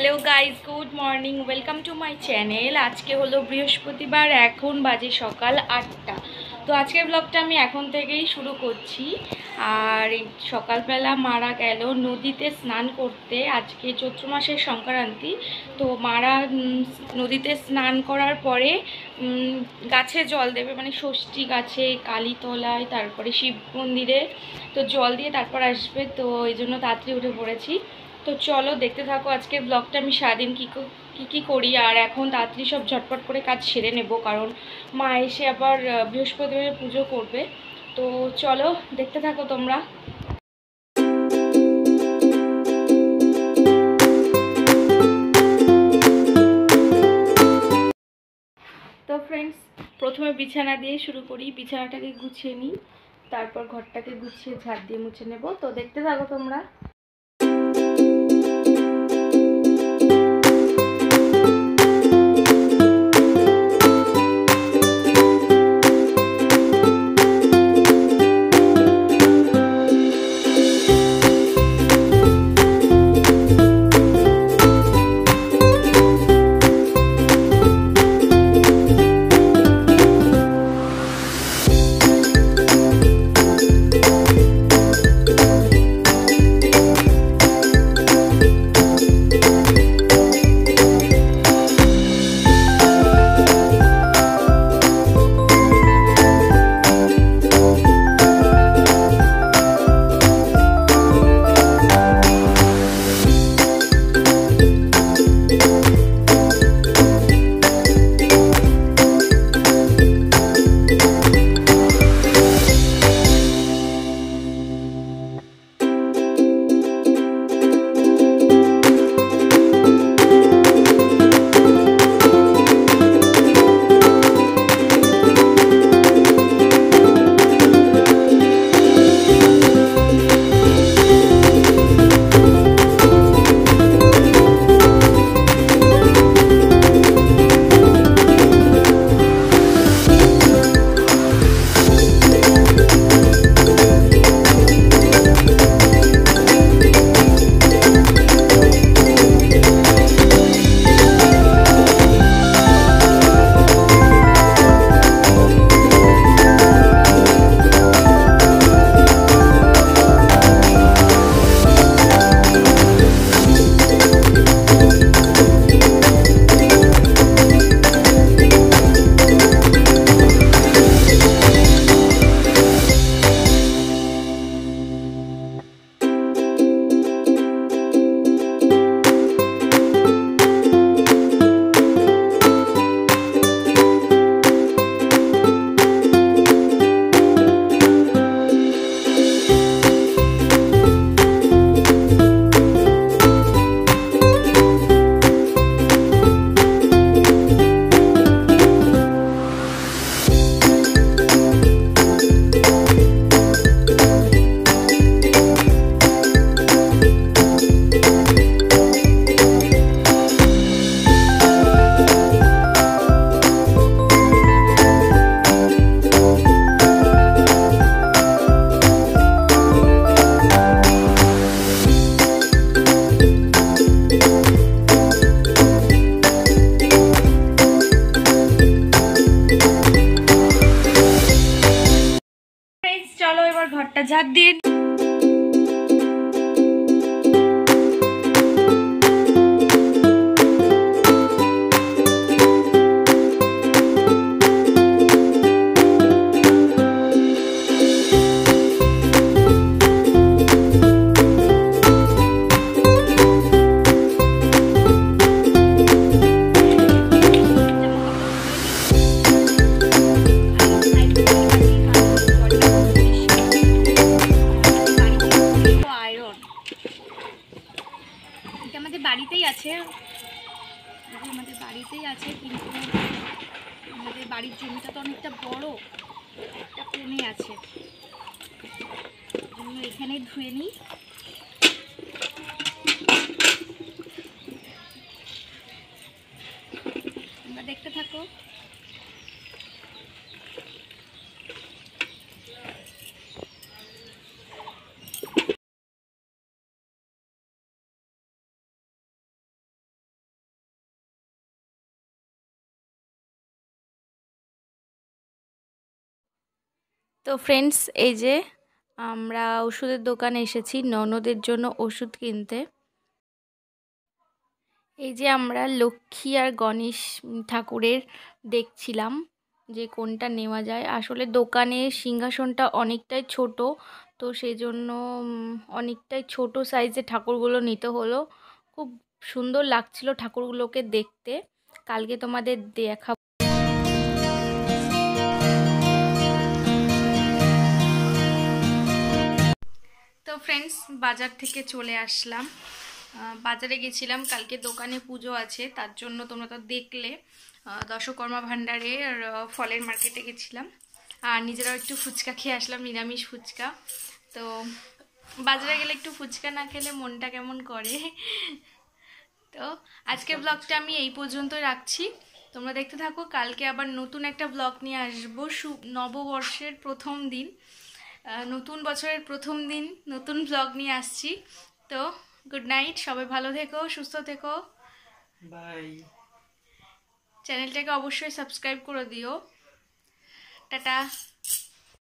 Hello guys, good morning, welcome to my channel. আজকে হলো বৃহস্পতিবার, এখন বাজে সকাল 8টা। তো আজকের ব্লগটা আমি এখন থেকেই শুরু করছি। আর এই সকালবেলা মারা গেল নদীতে স্নান করতে। আজকে চৈত্র মাসের সংক্রান্তি। তো মারা নদীতে স্নান করার পরে গাছে জল দেবে, মানে ষষ্ঠী গাছে, কালীতলায়, তারপরে শিব মন্দিরে। তো জল দিয়ে তারপর আসবে, তো এই জন্য তাড়াতাড়ি উঠে পড়েছি। তো চলো দেখতে থাকো আজকের ব্লগটা, আমি সারাদিন কী করি। আর এখন তাড়াতাড়ি সব ঝটপট করে কাজ সেরে নেব, কারণ মা এসে আবার বৃহস্পতিবার পুজো করবে। তো চলো দেখতে থাকো তোমরা। তো ফ্রেন্ডস, প্রথমে বিছানা দিয়ে শুরু করি। বিছানাটাকে গুছিয়ে নিই, তারপর ঘরটাকে গুছিয়ে ঝাড় দিয়ে মুছে নেব। তো দেখতে থাকো তোমরা। চলো এবার ঘরটা ঝাড় দিয়ে বাড়িতেই আছে, আমাদের বাড়িতেই আছে, কিন্তু আমাদের বাড়ির জমিটা তো অনেকটা বড়, একটা কোণে আছে, এখানেই ধুয়ে নিই। তোমরা দেখতে থাকো। তো ফ্রেন্ডস, এই যে আমরা ওষুধের দোকানে এসেছি ননদের জন্য ওষুধ কিনতে। এই যে আমরা লক্ষ্মী আর গণেশ ঠাকুরের দেখছিলাম যে কোনটা নেওয়া যায়। আসলে দোকানে সিংহাসনটা অনেকটাই ছোট, তো সেই জন্য অনেকটাই ছোট সাইজের ঠাকুরগুলো নিতে হলো। খুব সুন্দর লাগছিল ঠাকুরগুলোকে দেখতে। কালকে তোমাদের দেখাবো। তো ফ্রেন্ডস, বাজার থেকে চলে আসলাম। বাজারে গেছিলাম, কালকে দোকানে পুজো আছে, তার জন্য তোমরা তো দেখলে দশকর্মা ভাণ্ডারে আর ফলের মার্কেটে গেছিলাম। আর নিজেরাও একটু ফুচকা খেয়ে আসলাম, নিরামিষ ফুচকা। তো বাজারে গেলে একটু ফুচকা না খেলে মনটা কেমন করে। তো আজকে ব্লগটা আমি এই পর্যন্ত রাখছি, তোমরা দেখতে থাকো। কালকে আবার নতুন একটা ব্লগ নিয়ে আসবো। নববর্ষের প্রথম দিন, নতুন বছরের প্রথম দিন নতুন ব্লগ নিয়ে আসছি। তো গুড নাইট, সবাই ভালো থেকো, সুস্থ থেকো, বাই। চ্যানেলটাকে অবশ্যই সাবস্ক্রাইব করে দিও। টাটা।